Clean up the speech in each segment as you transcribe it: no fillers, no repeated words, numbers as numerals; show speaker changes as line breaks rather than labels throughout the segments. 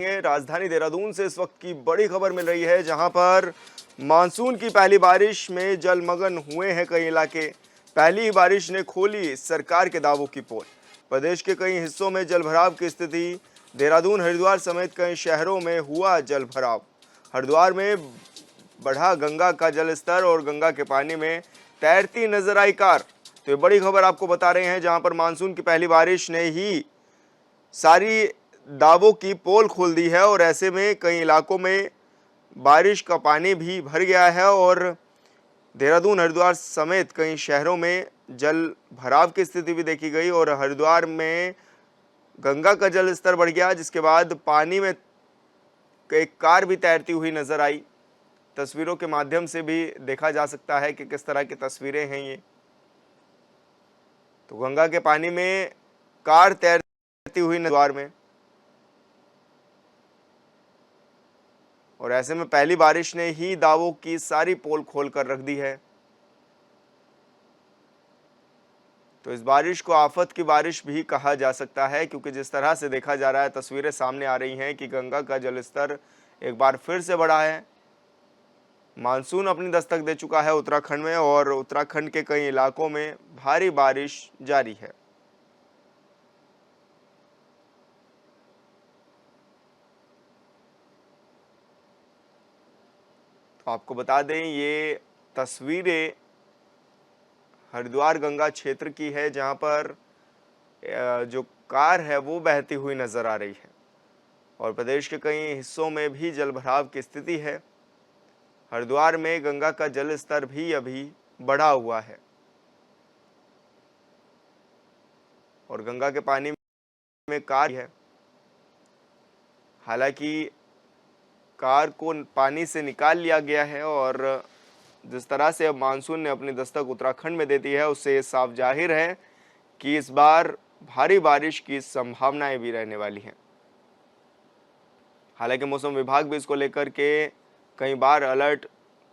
राजधानी देहरादून से इस वक्त की बड़ी खबर मिल रही है, जहां पर मानसून की पहली बारिश में जलमग्न हुए हैं कई इलाके। पहली ही बारिश ने खोली सरकार के दावों की पोल। प्रदेश के कई हिस्सों में जलभराव की स्थिति। देहरादून, हरिद्वार समेत कई शहरों में हुआ जलभराव। हरिद्वार में बढ़ा गंगा का जलस्तर और गंगा के पानी में तैरती नजर आई कार। तो ये बड़ी खबर आपको बता रहे हैं, जहां पर मानसून की पहली बारिश ने ही सारी दावों की पोल खोल दी है और ऐसे में कई इलाकों में बारिश का पानी भी भर गया है और देहरादून, हरिद्वार समेत कई शहरों में जल भराव की स्थिति भी देखी गई। और हरिद्वार में गंगा का जल स्तर बढ़ गया, जिसके बाद पानी में एक कार भी तैरती हुई नजर आई। तस्वीरों के माध्यम से भी देखा जा सकता है कि किस तरह की तस्वीरें हैं ये। तो गंगा के पानी में कार तैरती हुई हरिद्वार में, और ऐसे में पहली बारिश ने ही दावों की सारी पोल खोल कर रख दी है। तो इस बारिश को आफत की बारिश भी कहा जा सकता है, क्योंकि जिस तरह से देखा जा रहा है, तस्वीरें सामने आ रही हैं कि गंगा का जलस्तर एक बार फिर से बढ़ा है। मानसून अपनी दस्तक दे चुका है उत्तराखंड में और उत्तराखंड के कई इलाकों में भारी बारिश जारी है। तो आपको बता दें, ये तस्वीरें हरिद्वार गंगा क्षेत्र की है, जहां पर जो कार है वो बहती हुई नजर आ रही है और प्रदेश के कई हिस्सों में भी जलभराव की स्थिति है। हरिद्वार में गंगा का जल स्तर भी अभी बढ़ा हुआ है और गंगा के पानी में कार है। हालांकि कार को पानी से निकाल लिया गया है और जिस तरह से अब मानसून ने अपनी दस्तक उत्तराखंड में दे दी है, उससे साफ जाहिर है कि इस बार भारी बारिश की संभावनाएं भी रहने वाली हैं। हालांकि मौसम विभाग भी इसको लेकर के कई बार अलर्ट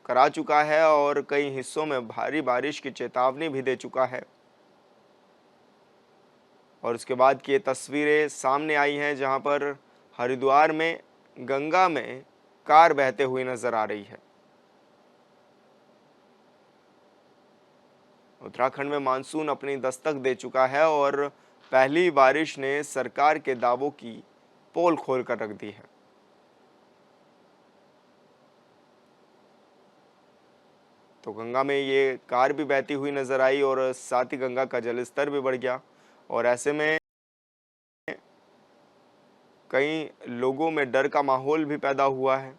करा चुका है और कई हिस्सों में भारी बारिश की चेतावनी भी दे चुका है। और उसके बाद की ये तस्वीरें सामने आई हैं, जहां पर हरिद्वार में गंगा में कार बहते हुए नजर आ रही है। उत्तराखंड में मानसून अपनी दस्तक दे चुका है और पहली बारिश ने सरकार के दावों की पोल खोल कर रख दी है। तो गंगा में ये कार भी बहती हुई नजर आई और साथ ही गंगा का जलस्तर भी बढ़ गया और ऐसे में कई लोगों में डर का माहौल भी पैदा हुआ है।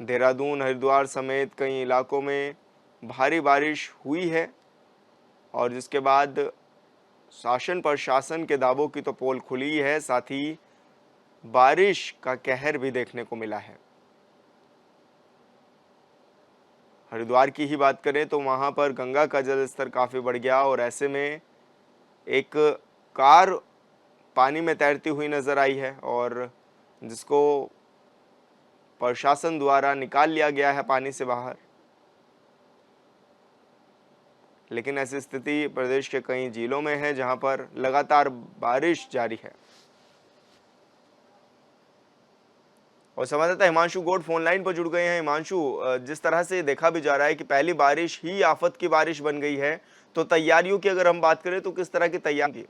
देहरादून, हरिद्वार समेत कई इलाकों में भारी बारिश हुई है और जिसके बाद शासन प्रशासन के दावों की तो पोल खुली है, साथ ही बारिश का कहर भी देखने को मिला है। हरिद्वार की ही बात करें तो वहां पर गंगा का जल स्तर काफ़ी बढ़ गया और ऐसे में एक कार पानी में तैरती हुई नजर आई है और जिसको प्रशासन द्वारा निकाल लिया गया है पानी से बाहर। लेकिन ऐसी स्थिति प्रदेश के कई जिलों में है, जहां पर लगातार बारिश जारी है। और संवाददाता हिमांशु गौड़ फोन लाइन पर जुड़ गए हैं। हिमांशु, जिस तरह से देखा भी जा रहा है कि पहली बारिश ही आफत की बारिश बन गई है, तो तैयारियों की अगर हम बात करें तो किस तरह की तैयारी?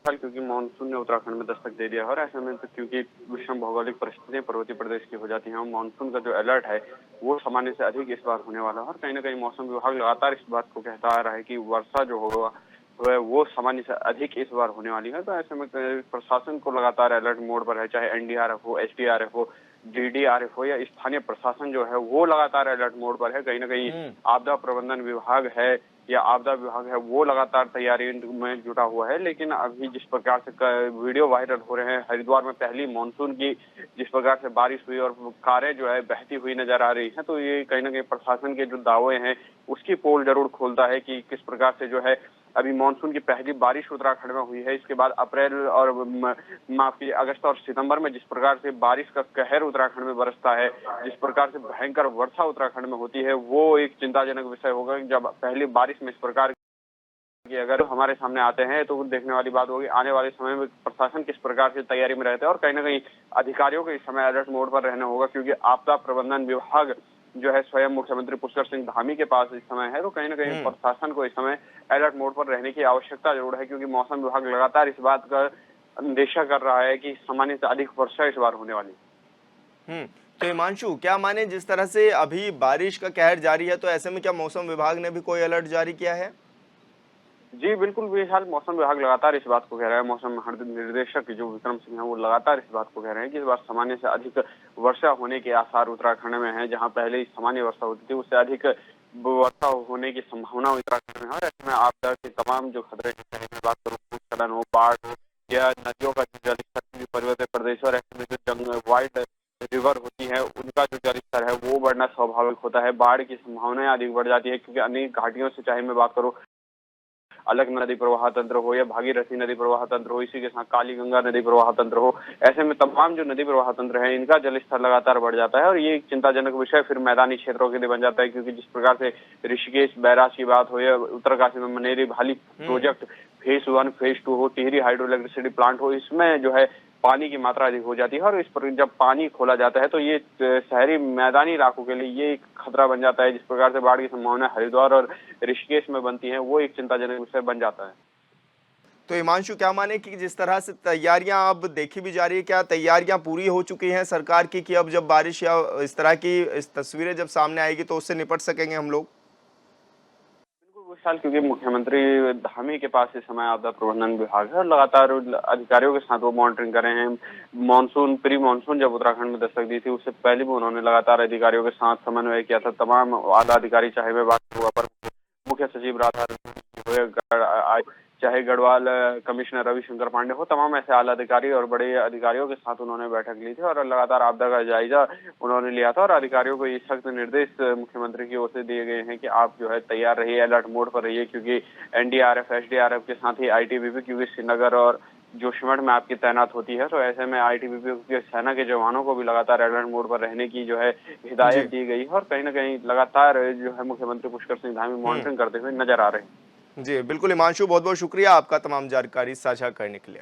क्योंकि मानसून ने उत्तराखंड में दस्तक दे दिया है और ऐसे में तो क्योंकि विषम भौगोलिक परिस्थितियां पर्वतीय प्रदेश की हो जाती हैं, मानसून का जो अलर्ट है वो सामान्य से अधिक इस बार होने वाला है और कहीं ना कहीं मौसम विभाग लगातार इस बात को कहता आ रहा है कि वर्षा जो होगा वो सामान्य से अधिक इस बार होने वाली है। तो ऐसे में प्रशासन को लगातार अलर्ट मोड पर है, चाहे एनडीआरएफ हो, एसडीआरएफ हो, डीडीआरएफ हो या स्थानीय प्रशासन जो है वो लगातार अलर्ट मोड पर है। कहीं ना कहीं आपदा प्रबंधन विभाग है या आपदा विभाग है वो लगातार तैयारी में जुटा हुआ है। लेकिन अभी जिस प्रकार से वीडियो वायरल हो रहे हैं हरिद्वार में पहली मानसून की जिस प्रकार से बारिश हुई और कारें जो है बहती हुई नजर आ रही हैं, तो ये कहीं ना कहीं प्रशासन के जो दावे हैं उसकी पोल जरूर खोलता है कि किस प्रकार से जो है अभी मानसून की पहली बारिश उत्तराखंड में हुई है। इसके बाद अप्रैल और माफ कीजिए अगस्त और सितंबर में जिस प्रकार से बारिश का कहर उत्तराखंड में बरसता है, जिस प्रकार से भयंकर वर्षा उत्तराखंड में होती है, वो एक चिंताजनक विषय होगा जब पहली बारिश में इस प्रकार कि अगर हमारे सामने आते हैं तो देखने वाली बात होगी आने वाले समय में प्रशासन किस प्रकार से तैयारी में रहता है और कहीं ना कहीं अधिकारियों को इस समय अलर्ट मोड पर रहना होगा, क्योंकि आपदा प्रबंधन विभाग जो है स्वयं मुख्यमंत्री पुष्कर सिंह धामी के पास इस समय है। तो कहीं ना कहीं प्रशासन को इस समय अलर्ट मोड पर रहने की आवश्यकता जरूर है, क्योंकि मौसम विभाग लगातार इस बात का अंदेशा कर रहा है कि सामान्य से अधिक वर्षा इस बार होने वाली है।
तो हिमांशु, क्या माने जिस तरह से अभी बारिश का कहर जारी है, तो ऐसे में क्या मौसम विभाग ने भी कोई अलर्ट जारी किया है?
जी बिल्कुल, बेहाल मौसम विभाग लगातार इस बात को कह रहा है। मौसम निर्देशक जो विक्रम सिंह है वो लगातार इस बात को कह रहे हैं कि इस बार सामान्य से अधिक वर्षा होने के आसार उत्तराखंड में है। जहां पहले ही सामान्य वर्षा होती थी उससे अधिक वर्षा होने की संभावना उत्तराखंड में है। और ऐसे में आपदा के तमाम जो खतरे हैं, चाहे मैं बात करूँ भूस्खलन हो, बाढ़ हो या नदियों का जो जलस्तर भी पर्वतीय प्रदेश और ऐसे में जो वाइड रिवर होती है उनका जो जलस्तर है वो बढ़ना स्वाभाविक होता है। बाढ़ की संभावनाएं अधिक बढ़ जाती है, क्योंकि अनेक घाटियों से, चाहे मैं बात करूँ अलग नदी प्रवाह तंत्र हो या भागीरथी नदी प्रवाह तंत्र हो, इसी के साथ काली गंगा नदी प्रवाह तंत्र हो, ऐसे में तमाम जो नदी प्रवाह तंत्र है इनका जलस्तर लगातार बढ़ जाता है। और ये एक चिंताजनक विषय फिर मैदानी क्षेत्रों के लिए बन जाता है, क्योंकि जिस प्रकार से ऋषिकेश बैराज की बात हो या उत्तरकाशी में मनेरी भाली प्रोजेक्ट फेज 1 फेज 2 हो, टिहरी हाइड्रो इलेक्ट्रिसिटी प्लांट हो, इसमें जो है पानी की मात्रा अधिक हो जाती है। और इस पर जब पानी खोला जाता है तो ये शहरी मैदानी इलाकों के लिए ये एक खतरा बन जाता है। जिस प्रकार से बाढ़ की संभावना हरिद्वार और ऋषिकेश में बनती है वो एक चिंताजनक विषय बन जाता है।
तो हिमांशु, क्या माने कि जिस तरह से तैयारियां अब देखी भी जा रही है, क्या तैयारियां पूरी हो चुकी हैं सरकार की कि अब जब बारिश या इस तरह की इस तस्वीरें जब सामने आएगी तो उससे निपट सकेंगे हम लोग?
साल क्योंकि मुख्यमंत्री धामी के पास इस समय आपदा प्रबंधन विभाग है और लगातार अधिकारियों के साथ वो मॉनिटरिंग कर रहे हैं। मानसून प्री मानसून जब उत्तराखंड में दस्तक दी थी उससे पहले भी उन्होंने लगातार अधिकारियों के साथ समन्वय किया था। तमाम आला अधिकारी, चाहे मैं बात करूँ अपर मुख्य सचिव राधा, चाहे गढ़वाल कमिश्नर रविशंकर पांडे हो, तमाम ऐसे आला अधिकारी और बड़े अधिकारियों के साथ उन्होंने बैठक ली थी और लगातार आपदा का जायजा उन्होंने लिया था। और अधिकारियों को ये सख्त निर्देश मुख्यमंत्री की ओर से दिए गए हैं कि आप जो है तैयार रहिए, अलर्ट मोड पर रहिए, क्योंकि एनडीआरएफ एसडीआरएफ के साथ ही आईटीबीपी, क्योंकि श्रीनगर और जोशीमठ में आपकी तैनात होती है, तो ऐसे में आईटीबीपी के सेना के जवानों को भी लगातार अलर्ट मोड पर रहने की जो है हिदायत दी गई है। और कहीं ना कहीं लगातार जो है मुख्यमंत्री पुष्कर सिंह धामी मॉनिटरिंग करते हुए नजर आ रहे हैं।
जी बिल्कुल हिमांशु, बहुत बहुत शुक्रिया आपका तमाम जानकारी साझा करने के लिए।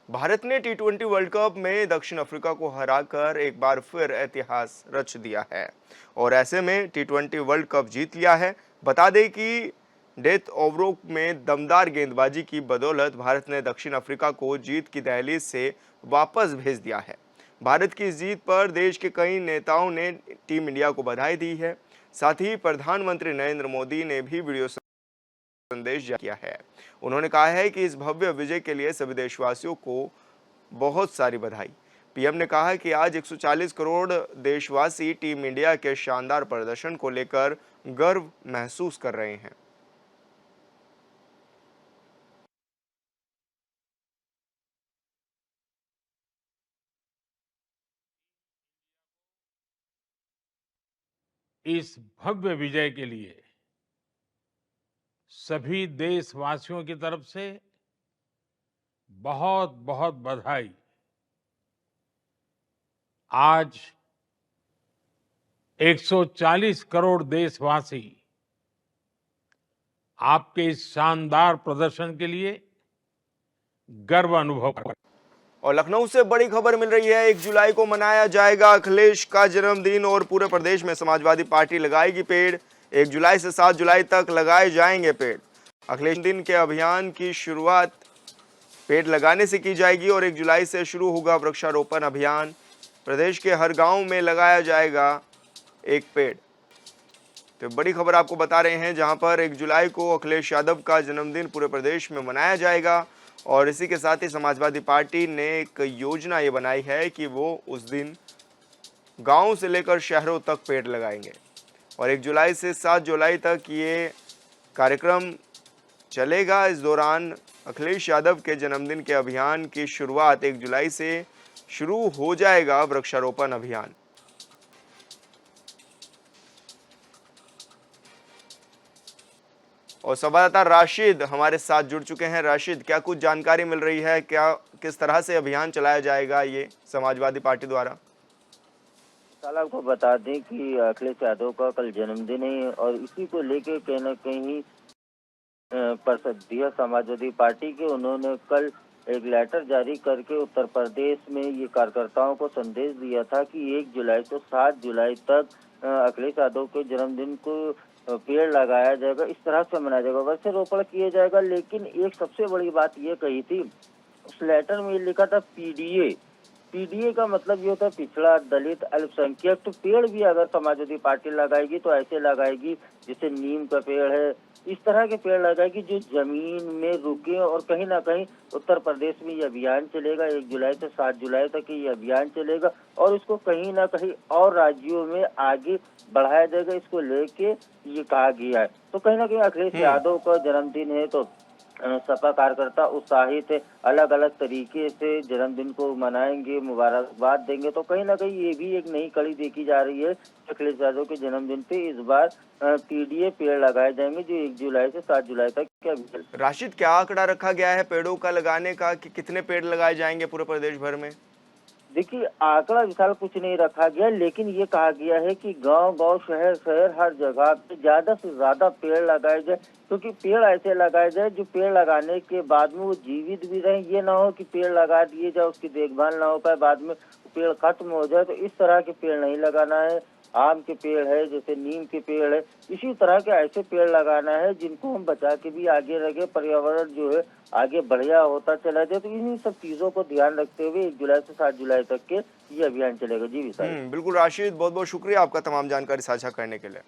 भारत ने टी20 वर्ल्ड कप में दक्षिण अफ्रीका को हराकर एक बार फिर इतिहास रच दिया है और ऐसे में टी20 वर्ल्ड कप जीत लिया है। बता दें कि डेथ ओवरों में दमदार गेंदबाजी की बदौलत भारत ने दक्षिण अफ्रीका को जीत की दहलीज से वापस भेज दिया है। भारत की इस जीत पर देश के कई नेताओं ने टीम इंडिया को बधाई दी है। साथ ही प्रधानमंत्री नरेंद्र मोदी ने भी वीडियो संदेश जारी किया है। उन्होंने कहा है कि इस भव्य विजय के लिए सभी देशवासियों को बहुत सारी बधाई। पीएम ने कहा कि आज 140 करोड़ देशवासी टीम इंडिया के शानदार प्रदर्शन को लेकर गर्व महसूस कर रहे हैं।
इस भव्य विजय के लिए सभी देशवासियों की तरफ से बहुत बहुत बधाई। आज 140 करोड़ देशवासी आपके इस शानदार प्रदर्शन के लिए गर्व अनुभव कर रहे हैं।
और लखनऊ से बड़ी खबर मिल रही है। 1 जुलाई को मनाया जाएगा अखिलेश का जन्मदिन और पूरे प्रदेश में समाजवादी पार्टी लगाएगी पेड़। 1 जुलाई से 7 जुलाई तक लगाए जाएंगे पेड़। अखिलेश दिन के अभियान की शुरुआत पेड़ लगाने से की जाएगी और 1 जुलाई से शुरू होगा वृक्षारोपण अभियान। प्रदेश के हर गांव में लगाया जाएगा एक पेड़। तो बड़ी खबर आपको बता रहे हैं, जहां पर 1 जुलाई को अखिलेश यादव का जन्मदिन पूरे प्रदेश में मनाया जाएगा और इसी के साथ ही समाजवादी पार्टी ने एक योजना ये बनाई है कि वो उस दिन गांव से लेकर शहरों तक पेड़ लगाएंगे और 1 जुलाई से 7 जुलाई तक ये कार्यक्रम चलेगा। इस दौरान अखिलेश यादव के जन्मदिन के अभियान की शुरुआत 1 जुलाई से शुरू हो जाएगा वृक्षारोपण अभियान। और संवाददाता राशिद हमारे साथ जुड़ चुके हैं। राशिद, क्या कुछ जानकारी मिल रही है, क्या किस तरह से अभियान चलाया जाएगा ये समाजवादी पार्टी द्वारा?
कल आपको बता दें कि अखिलेश यादव का कल जन्मदिन है और इसी को लेके कहीं ना कहीं संसदीय समाजवादी पार्टी के, उन्होंने कल एक लेटर जारी करके उत्तर प्रदेश में ये कार्यकर्ताओं को संदेश दिया था कि 1 जुलाई से 7 जुलाई तक अखिलेश यादव के जन्मदिन को पेड़ लगाया जाएगा, इस तरह से मनाया जाएगा, वैसे रोपण किया जाएगा। लेकिन एक सबसे बड़ी बात ये कही थी, उस लेटर में ये लिखा था पीडीए। पीडीए का मतलब ये होता है पिछड़ा, दलित, अल्पसंख्यक। तो पेड़ भी अगर समाजवादी पार्टी लगाएगी तो ऐसे लगाएगी जैसे नीम का पेड़ है, इस तरह के पेड़ लगाएगी जो जमीन में रुके। और कहीं ना कहीं उत्तर प्रदेश में ये अभियान चलेगा, 1 जुलाई से 7 जुलाई तक ये अभियान चलेगा और इसको कहीं ना कहीं और राज्यों में आगे बढ़ाया जाएगा, इसको लेके ये कहा गया है। तो कहीं ना कहीं अखिलेश यादव का जन्मदिन है तो सपा कार्यकर्ता उत्साहित है, अलग अलग तरीके से जन्मदिन को मनाएंगे, मुबारकबाद देंगे। तो कहीं ना कहीं ये भी एक नई कड़ी देखी जा रही है, अखिलेश यादव के जन्मदिन पे इस बार पीडीए पेड़ लगाए जाएंगे जो 1 जुलाई से 7 जुलाई तक के अभी।
राशिद, क्या आंकड़ा रखा गया है पेड़ों का लगाने का कि कितने पेड़ लगाए जाएंगे पूरे प्रदेश भर में?
देखिए, आंकड़ा विशाल कुछ नहीं रखा गया, लेकिन ये कहा गया है कि गांव-गांव, शहर-शहर हर जगह पे ज्यादा से ज्यादा पेड़ लगाए जाए, क्योंकि पेड़ ऐसे लगाए जाए जो पेड़ लगाने के बाद में वो जीवित भी रहे। ये ना हो कि पेड़ लगा दिए जाए, उसकी देखभाल ना हो पाए, बाद में पेड़ खत्म हो जाए। तो इस तरह के पेड़ नहीं लगाना है। आम के पेड़ है, जैसे नीम के पेड़ है, इसी तरह के ऐसे पेड़ लगाना है जिनको हम बचा के भी आगे रखे, पर्यावरण जो है आगे बढ़िया होता चला जाए। तो इन्हीं सब चीजों को ध्यान रखते हुए 1 जुलाई से 7 जुलाई तक के ये अभियान चलेगा। जी विशाल।
बिल्कुल राशिद, बहुत बहुत शुक्रिया आपका तमाम जानकारी साझा करने के लिए।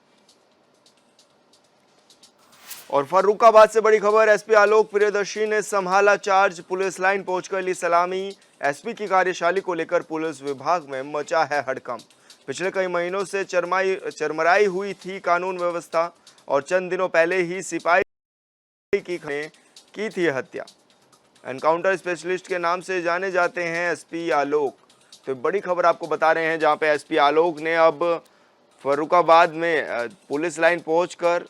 और फर्रुखाबाद से बड़ी खबर, एसपी आलोक प्रियदर्शी ने संभाला चार्ज, पुलिस लाइन पहुंचकर ली सलामी। एसपी की कार्यशैली को लेकर पुलिस विभाग में मचा है हड़कंप। पिछले कई महीनों से चरमराई हुई थी कानून व्यवस्था और चंद दिनों पहले ही सिपाही की थी हत्या। एनकाउंटर स्पेशलिस्ट के नाम से जाने जाते हैं एसपी आलोक। तो बड़ी खबर आपको बता रहे हैं, जहां पे एसपी आलोक ने अब फर्रुखाबाद में पुलिस लाइन पहुंचकर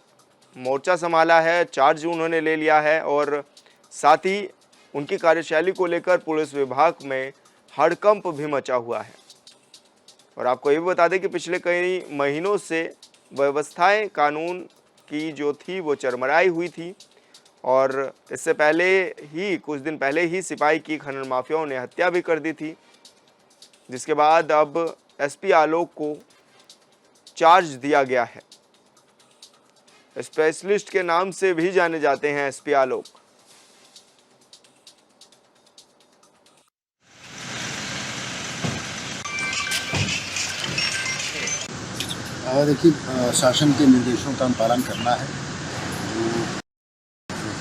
मोर्चा संभाला है, चार्ज उन्होंने ले लिया है और साथ ही उनकी कार्यशैली को लेकर पुलिस विभाग में हड़कंप भी मचा हुआ है। और आपको ये भी बता दें कि पिछले कई महीनों से व्यवस्थाएं कानून की जो थी वो चरमराई हुई थी और इससे पहले ही कुछ दिन पहले ही सिपाही की खनन माफियाओं ने हत्या भी कर दी थी, जिसके बाद अब एसपी आलोक को चार्ज दिया गया है। स्पेशलिस्ट के नाम से भी जाने जाते हैं एसपी आलोक।
देखिए, शासन के निर्देशों का पालन करना है।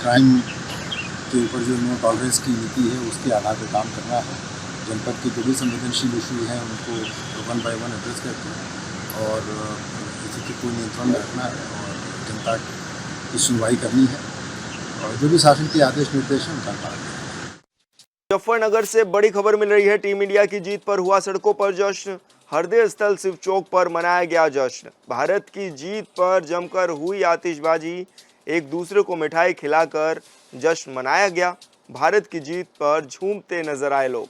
क्राइम के ऊपर जो नो टॉलरेंस की नीति है उसके आधार पर काम करना है। जनपद के जो भी संवेदनशील इशू हैं उनको 1 by 1 एड्रेस करके और स्थिति को नियंत्रण में रखना है और जनता की सुनवाई करनी है और जो भी शासन के आदेश निर्देश हैं उनका पालन करना है।
मुजफ्फरनगर से बड़ी खबर मिल रही है, टीम इंडिया की जीत पर हुआ सड़कों पर जश्न। हृदय स्थल शिव चौक पर मनाया गया जश्न। भारत की जीत पर जमकर हुई आतिशबाजी, एक दूसरे को मिठाई खिलाकर जश्न मनाया गया। भारत की जीत पर झूमते नजर आए लोग।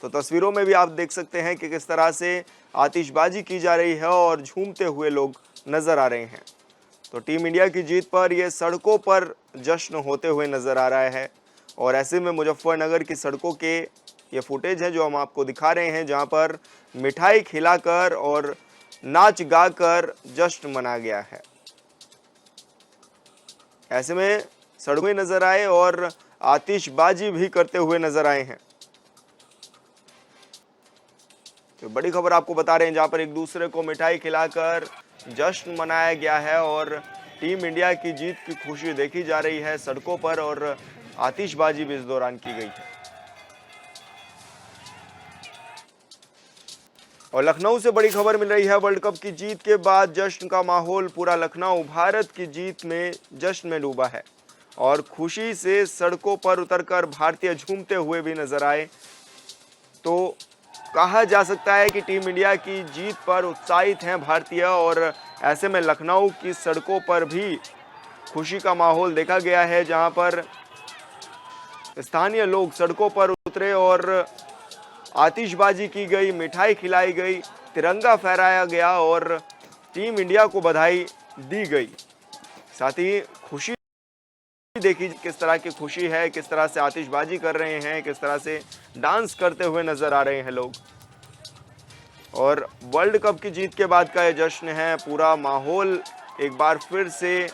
तो तस्वीरों में भी आप देख सकते हैं कि किस तरह से आतिशबाजी की जा रही है और झूमते हुए लोग नजर आ रहे हैं। तो टीम इंडिया की जीत पर यह सड़कों पर जश्न होते हुए नजर आ रहा है और ऐसे में मुजफ्फरनगर की सड़कों के ये फुटेज है जो हम आपको दिखा रहे हैं, जहां पर मिठाई खिलाकर और नाच गाकर जश्न मनाया गया है। ऐसे में सड़कों नजर आए और आतिशबाजी भी करते हुए नजर आए हैं। तो बड़ी खबर आपको बता रहे हैं, जहां पर एक दूसरे को मिठाई खिलाकर जश्न मनाया गया है और टीम इंडिया की जीत की खुशी देखी जा रही है सड़कों पर और आतिशबाजी भी इस दौरान की गई है। और लखनऊ से बड़ी खबर मिल रही है, वर्ल्ड कप की जीत के बाद जश्न का माहौल, पूरा लखनऊ भारत की जीत में जश्न में डूबा है और खुशी से सड़कों पर उतरकर भारतीय झूमते हुए भी नजर आए। तो कहा जा सकता है कि टीम इंडिया की जीत पर उत्साहित हैं भारतीय और ऐसे में लखनऊ की सड़कों पर भी खुशी का माहौल देखा गया है, जहां पर स्थानीय लोग सड़कों पर उतरे और आतिशबाजी की गई, मिठाई खिलाई गई, तिरंगा फहराया गया और टीम इंडिया को बधाई दी गई। साथ ही खुशी देखिए किस तरह की खुशी है, किस तरह से आतिशबाजी कर रहे हैं, किस तरह से डांस करते हुए नजर आ रहे हैं लोग। और वर्ल्ड कप की जीत के बाद का ये जश्न है, पूरा माहौल एक बार फिर से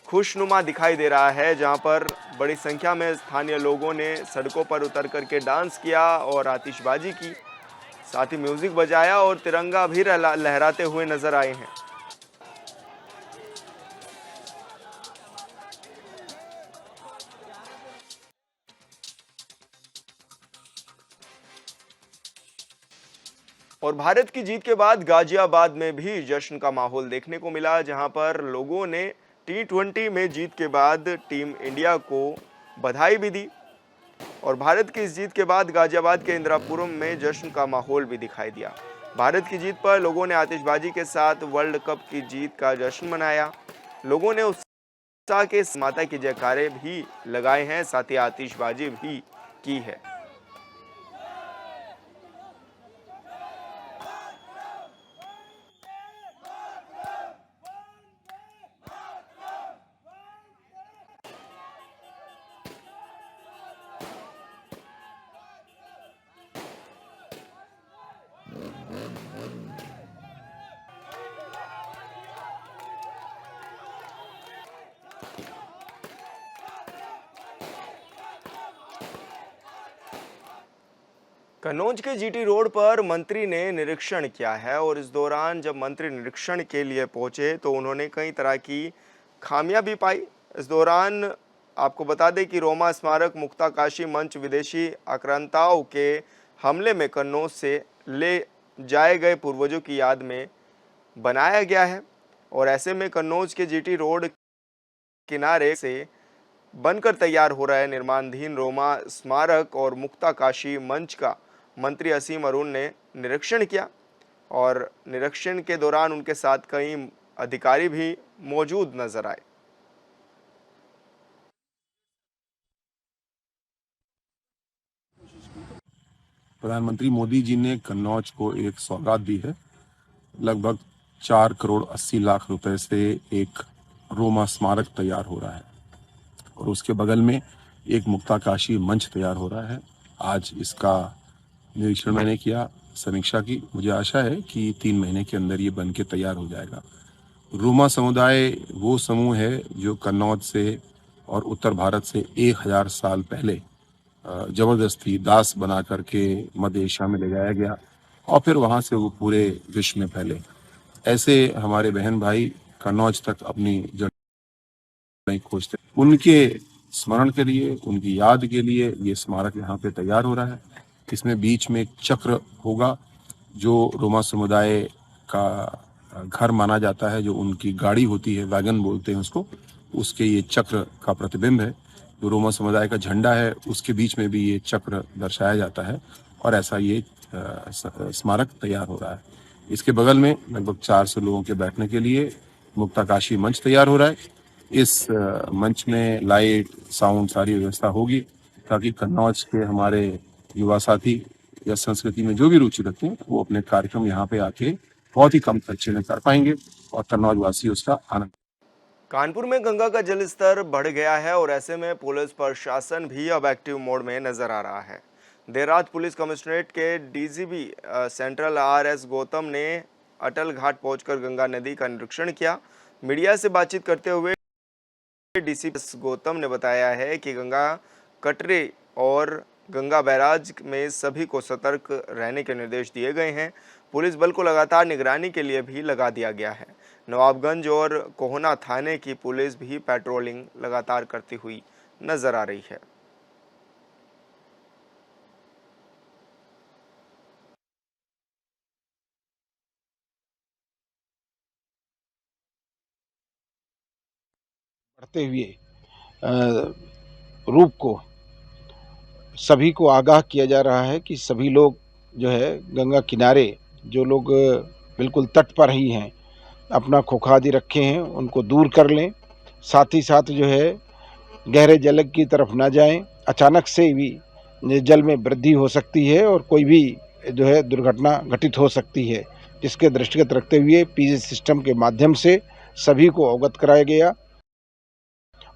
खुशनुमा दिखाई दे रहा है, जहां पर बड़ी संख्या में स्थानीय लोगों ने सड़कों पर उतर करके डांस किया और आतिशबाजी की, साथ ही म्यूजिक बजाया और तिरंगा भी लहराते हुए नजर आए हैं। और भारत की जीत के बाद गाजियाबाद में भी जश्न का माहौल देखने को मिला, जहां पर लोगों ने T20 में जीत के बाद टीम इंडिया को बधाई भी दी। और भारत की इस जीत के बाद गाजियाबाद के इंदिरापुरम में जश्न का माहौल भी दिखाई दिया। भारत की जीत पर लोगों ने आतिशबाजी के साथ वर्ल्ड कप की जीत का जश्न मनाया। लोगों ने उत्साह के माता की जयकारे भी लगाए हैं, साथ ही आतिशबाजी भी की है। कन्नौज के जीटी रोड पर मंत्री ने निरीक्षण किया है और इस दौरान जब मंत्री निरीक्षण के लिए पहुंचे तो उन्होंने कई तरह की खामियां भी पाई। इस दौरान आपको बता दें कि रोमा स्मारक मुक्ताकाशी मंच विदेशी आक्रांताओं के हमले में कन्नौज से ले जाए गए पूर्वजों की याद में बनाया गया है। और ऐसे में कन्नौज के जीटी रोड किनारे से बनकर तैयार हो रहा है निर्माणाधीन रोमा स्मारक और मुक्ताकाशी मंच का मंत्री असीम अरुण ने निरीक्षण किया। और निरीक्षण के दौरान उनके साथ कई अधिकारी भी मौजूद नजर आए।
प्रधानमंत्री मोदी जी ने कन्नौज को एक सौगात दी है। लगभग 4 करोड़ 80 लाख रुपए से एक रोमा स्मारक तैयार हो रहा है और उसके बगल में एक मुक्ताकाशी मंच तैयार हो रहा है। आज इसका निरीक्षण मैंने किया, समीक्षा की। मुझे आशा है कि 3 महीने के अंदर ये बन के तैयार हो जाएगा। रोमा समुदाय वो समूह है जो कन्नौज से और उत्तर भारत से 1000 साल पहले जबरदस्ती दास बना करके मध्य एशिया में ले जाया गया और फिर वहां से वो पूरे विश्व में फैले। ऐसे हमारे बहन भाई कन्नौज तक अपनी जड़ नहीं खोजते। उनके स्मरण के लिए, उनकी याद के लिए ये स्मारक यहाँ पे तैयार हो रहा है। इसमें बीच में एक चक्र होगा जो रोमा समुदाय का घर माना जाता है, जो उनकी गाड़ी होती है, वैगन बोलते हैं उसको, उसके ये चक्र का प्रतिबिंब है। जो रोमा समुदाय का झंडा है उसके बीच में भी ये चक्र दर्शाया जाता है और ऐसा ये स्मारक तैयार हो रहा है। इसके बगल में लगभग 400 लोगों के बैठने के लिए मुक्ताकाशी मंच तैयार हो रहा है। इस मंच में लाइट, साउंड, सारी व्यवस्था होगी ताकि कन्नौज के हमारे युवा साथी या संस्कृति में जो भी रुचि रखते हैं वो अपने कार्यक्रम यहाँ पे आके बहुत ही कम खर्चे में कर पाएंगे और कन्नौज वासी उसका आनंद।
कानपुर में गंगा का जल स्तर बढ़ गया है और ऐसे में पुलिस प्रशासन भी अब एक्टिव मोड में नजर आ रहा है। देर रात पुलिस कमिश्नरेट के डीजीपी सेंट्रल RS गौतम ने अटल घाट पहुंचकर गंगा नदी का निरीक्षण किया। मीडिया से बातचीत करते हुए डीसीपी गौतम ने बताया है कि गंगा कटरे और गंगा बैराज में सभी को सतर्क रहने के निर्देश दिए गए हैं। पुलिस बल को लगातार निगरानी के लिए भी लगा दिया गया है। नवाबगंज और कोहना थाने की पुलिस भी पेट्रोलिंग लगातार करती हुई नजर आ रही है।
बढ़ते हुए रूप को सभी को आगाह किया जा रहा है कि सभी लोग जो है गंगा किनारे, जो लोग बिल्कुल तट पर ही हैं, अपना खोखा आदि रखे हैं उनको दूर कर लें। साथ ही साथ जो है गहरे जल की तरफ ना जाएं। अचानक से भी जल में वृद्धि हो सकती है और कोई भी जो है दुर्घटना घटित हो सकती है, जिसके दृष्टिगत रखते हुए पीजी सिस्टम के माध्यम से सभी को अवगत कराया गया।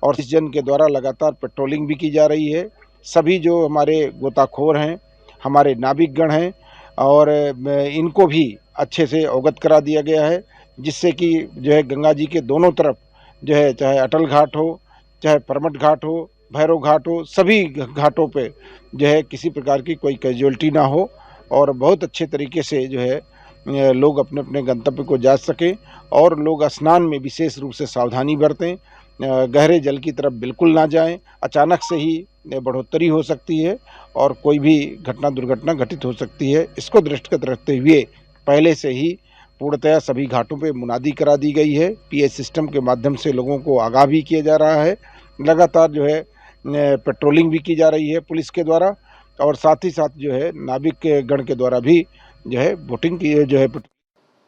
और इस जन के द्वारा लगातार पेट्रोलिंग भी की जा रही है। सभी जो हमारे गोताखोर हैं, हमारे नाविकगण हैं, और इनको भी अच्छे से अवगत करा दिया गया है, जिससे कि जो है गंगा जी के दोनों तरफ जो है, चाहे अटल घाट हो, चाहे परमठ घाट हो, भैरव घाट हो, सभी घाटों पे जो है किसी प्रकार की कोई कैजुअल्टी ना हो और बहुत अच्छे तरीके से जो है लोग अपने अपने गंतव्य को जा सकें। और लोग स्नान में विशेष रूप से सावधानी बरतें, गहरे जल की तरफ बिल्कुल ना जाएं। अचानक से ही बढ़ोतरी हो सकती है और कोई भी दुर्घटना घटित हो सकती है। इसको दृष्टिगत रखते हुए पहले से ही पूर्णतया सभी घाटों पे मुनादी करा दी गई है। पीए सिस्टम के माध्यम से लोगों को आगाह भी किया जा रहा है। लगातार जो है पेट्रोलिंग भी की जा रही है पुलिस के द्वारा, और साथ ही साथ जो है नाविक गण के द्वारा भी जो है बोटिंग की जो है।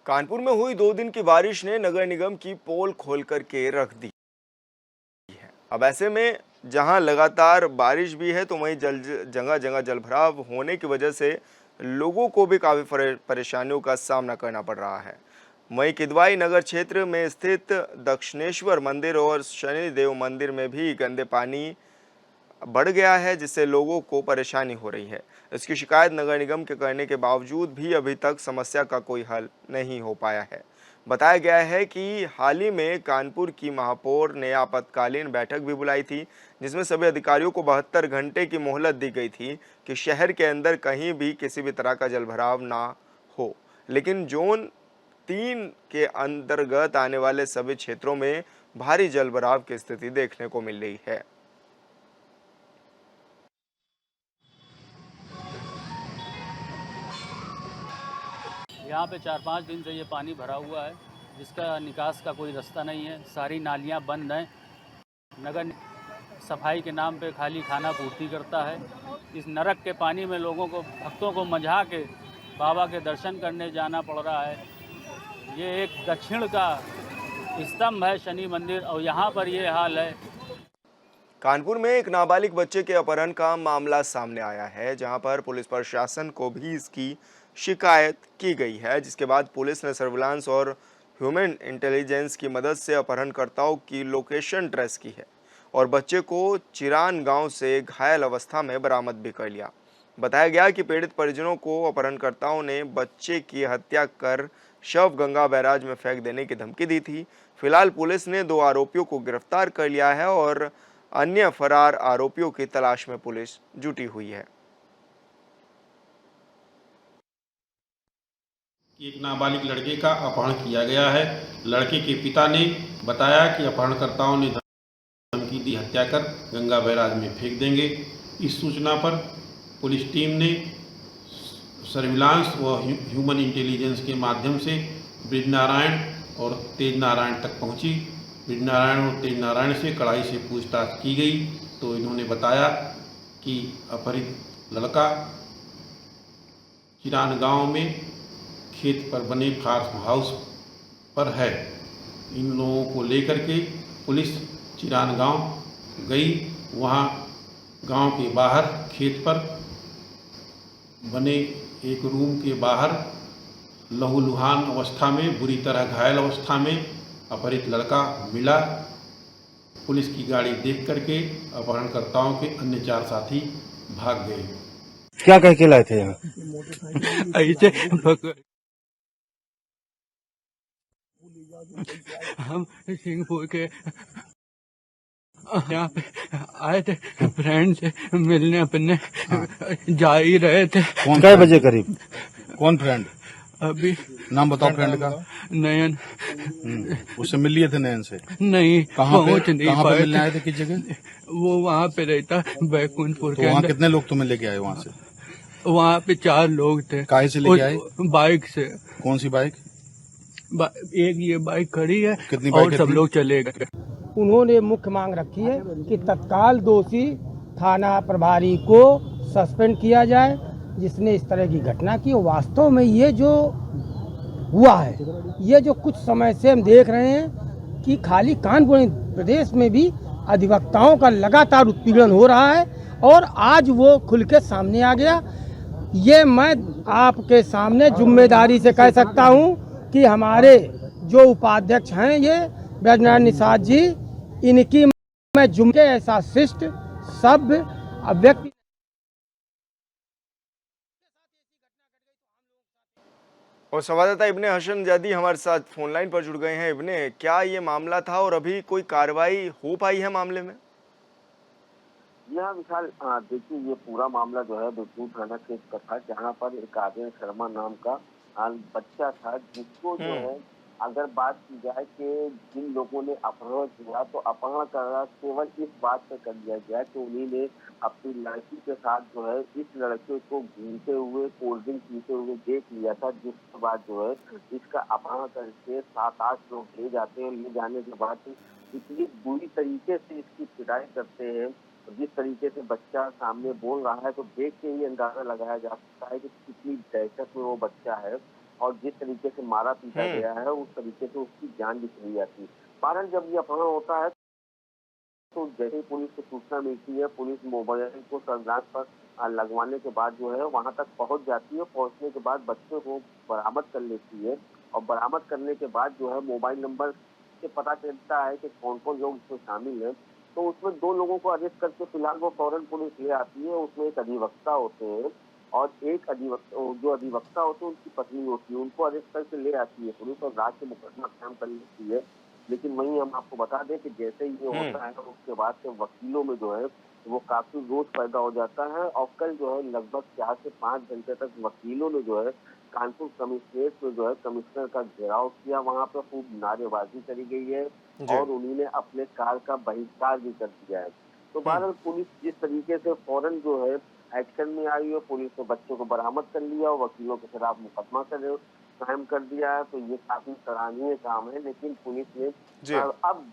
कानपुर में हुई 2 दिन की बारिश ने नगर निगम की पोल खोल करके रख दी है। अब ऐसे में जहां लगातार बारिश भी है तो वहीं जगह जगह जलभराव होने की वजह से लोगों को भी काफ़ी परेशानियों का सामना करना पड़ रहा है। वहीं किदवाई नगर क्षेत्र में स्थित दक्षिणेश्वर मंदिर और शनिदेव मंदिर में भी गंदे पानी बढ़ गया है, जिससे लोगों को परेशानी हो रही है। इसकी शिकायत नगर निगम के करने के बावजूद भी अभी तक समस्या का कोई हल नहीं हो पाया है। बताया गया है कि हाल ही में कानपुर की महापौर ने आपातकालीन बैठक भी बुलाई थी, जिसमें सभी अधिकारियों को 72 घंटे की मोहलत दी गई थी कि शहर के अंदर कहीं भी किसी भी तरह का जलभराव ना हो। लेकिन जोन 3 के अंतर्गत आने वाले सभी क्षेत्रों में भारी जलभराव की स्थिति देखने को मिल रही है।
यहाँ पे 4-5 दिन से ये पानी भरा हुआ है, जिसका निकास का कोई रास्ता नहीं है। सारी नालियाँ बंद हैं। नगर सफाई के नाम पे खाली खाना पूर्ति करता है। इस नरक के पानी में लोगों को, भक्तों को मंझा के बाबा के दर्शन करने जाना पड़ रहा है। ये एक दक्षिण का स्तंभ है शनि मंदिर, और यहाँ पर ये हाल है।
कानपुर में एक नाबालिग बच्चे के अपहरण का मामला सामने आया है, जहां पर पुलिस प्रशासन को भी इसकी शिकायत की गई है, जिसके बाद पुलिस ने सर्विलांस और ह्यूमन इंटेलिजेंस की मदद से अपहरणकर्ताओं की लोकेशन ट्रेस की है और बच्चे को चिरान गांव से घायल अवस्था में बरामद भी कर लिया। बताया गया कि पीड़ित परिजनों को अपहरणकर्ताओं ने बच्चे की हत्या कर शव गंगा बैराज में फेंक देने की धमकी दी थी। फिलहाल पुलिस ने 2 आरोपियों को गिरफ्तार कर लिया है और अन्य फरार आरोपियों की तलाश में पुलिस जुटी हुई है।
एक नाबालिग लड़के का अपहरण किया गया है। लड़के के पिता ने बताया कि अपहरणकर्ताओं ने धमकी दी, हत्या कर गंगा बैराज में फेंक देंगे। इस सूचना पर पुलिस टीम ने सर्विलांस व ह्यूमन इंटेलिजेंस के माध्यम से ब्रिजनारायण और तेजनारायण तक पहुंची। ब्रिजनारायण और तेजनारायण से कड़ाई से पूछताछ की गई तो इन्होंने बताया कि अपहरित लड़का चिरान गांव में खेत पर बने फार्म हाउस पर है। इन लोगों को लेकर के पुलिस चिरान गांव गई। वहां गांव के बाहर खेत पर बने एक रूम के बाहर लहूलुहान अवस्था में, बुरी तरह घायल अवस्था में अपहरित लड़का मिला। पुलिस की गाड़ी देख करके अपहरणकर्ताओं के अन्य 4 साथी भाग गए।
क्या कह के लाए थे यहाँ?
हम सिंहपुर के यहाँ पे आए थे, फ्रेंड से मिलने अपने जा ही रहे थे।
कई बजे करीब? कौन फ्रेंड?
अभी
नाम बताओ फ्रेंड का।
नयन।
उससे मिल लिए थे नयन से?
नहीं, पहुँच नहीं
कहाँ पे
पाए
मिलने आए थे? किस जगह?
वो वहाँ पे रहता बैकुंठपुर के
वहाँ
अंदर।
कितने लोग तुम्हें लेके आए वहाँ से?
वहाँ पे 4 लोग थे।
काहे से लेके आए?
बाइक से।
कौन सी बाइक?
एक ये बाइक खड़ी है।
कितनी बाइक?
और सब लोग चले गए।
उन्होंने मुख्य मांग रखी है कि तत्काल दोषी थाना प्रभारी को सस्पेंड किया जाए, जिसने इस तरह की घटना की। वास्तव में ये जो हुआ है, ये जो कुछ समय से हम देख रहे हैं कि खाली कानपुर प्रदेश में भी अधिवक्ताओं का लगातार उत्पीड़न हो रहा है, और आज वो खुल के सामने आ गया। ये मैं आपके सामने जिम्मेदारी से कह सकता हूँ कि हमारे जो उपाध्यक्ष हैं, ये बैजनाथ निषाद जी, इनकी मैं जुम्मे ऐसा शिष्ट सभ्य व्यक्ति
और संवाददाता इब्ने हसन जैदी हमारे साथ फोन लाइन पर जुड़ गए हैं। इब्ने, क्या ये मामला था और अभी कोई कार्रवाई हो पाई है मामले में?
यह विशाल देखिए, ये पूरा मामला जो है बिरपुर थाना केस का था, जहाँ पर एक आर्यन शर्मा नाम का बच्चा था, जिसको जो है अगर बात की जाए कि जिन लोगों ने अपहरण किया, तो अपहरण करना केवल इस बात पे कर दिया गया कि उन्हीं ने अपनी लड़की के साथ जो है इस लड़के को घूमते हुए कोल्ड ड्रिंक पीते हुए देख लिया था, जिसके बाद जो है इसका अपहरण करके 7-8 लोग ले जाते हैं। ले जाने के बाद इतनी बुरी तरीके से इसकी पिटाई करते हैं, जिस तरीके से बच्चा सामने बोल रहा है तो देख के ही अंदाजा लगाया जा सकता है कि कितनी दहशत में वो बच्चा है, और जिस तरीके से मारा पीटा गया है उस तरीके से उसकी जान भी चली जाती है। कारण जब ये अपहरण होता है तो जैसे ही पुलिस को सूचना मिलती है, पुलिस मोबाइल को सर्विलांस पर लगवाने के बाद जो है वहां तक पहुंच जाती है। पहुंचने के बाद बच्चे को बरामद कर लेती है, और बरामद करने के बाद जो है मोबाइल नंबर से पता चलता है कि कौन कौन लोग इसमें शामिल है। तो उसमें 2 लोगों को अरेस्ट करके फिलहाल वो फौरन पुलिस ले आती है। उसमें एक अधिवक्ता होते हैं और एक जो अधिवक्ता होते हैं उनकी पत्नी होती है, उनको अरेस्ट करके ले आती है पुलिस और राज्य मुकदमा कायम कर लेती है। लेकिन वहीं हम आपको बता दें कि जैसे ही ये होता है उसके बाद से वकीलों में जो है वो काफी रोष पैदा हो जाता है, और कल जो है लगभग 4 से 5 घंटे तक वकीलों ने जो है कानपुर कमिश्नरेट में जो है कमिश्नर का घेराव किया। वहां पर खूब नारेबाजी करी गई है और उन्हीं ने अपने कार का बहिष्कार भी कर दिया है। तो बहरहाल पुलिस जिस तरीके से फौरन जो है एक्शन में आई है, पुलिस ने बच्चों को बरामद कर लिया और वकीलों के खिलाफ मुकदमा कायम कर दिया है, तो ये काफी सराहनीय काम है। लेकिन पुलिस ने अब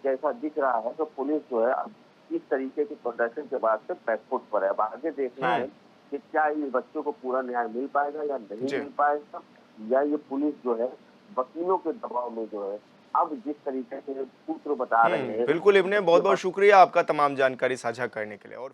जैसा दिख रहा है तो पुलिस जो है अब इस तरीके के प्रदर्शन के बाद से बैकफुट पर है। अब आगे देखना है कि क्या इस बच्चों को पूरा न्याय मिल पाएगा या नहीं मिल पाएगा, या ये पुलिस जो है वकीलों के दबाव में जो है अब जिस तरीके से सूत्र बता रहे हैं।
बिल्कुल इब्ने, बहुत बहुत शुक्रिया आपका तमाम जानकारी साझा करने के लिए। और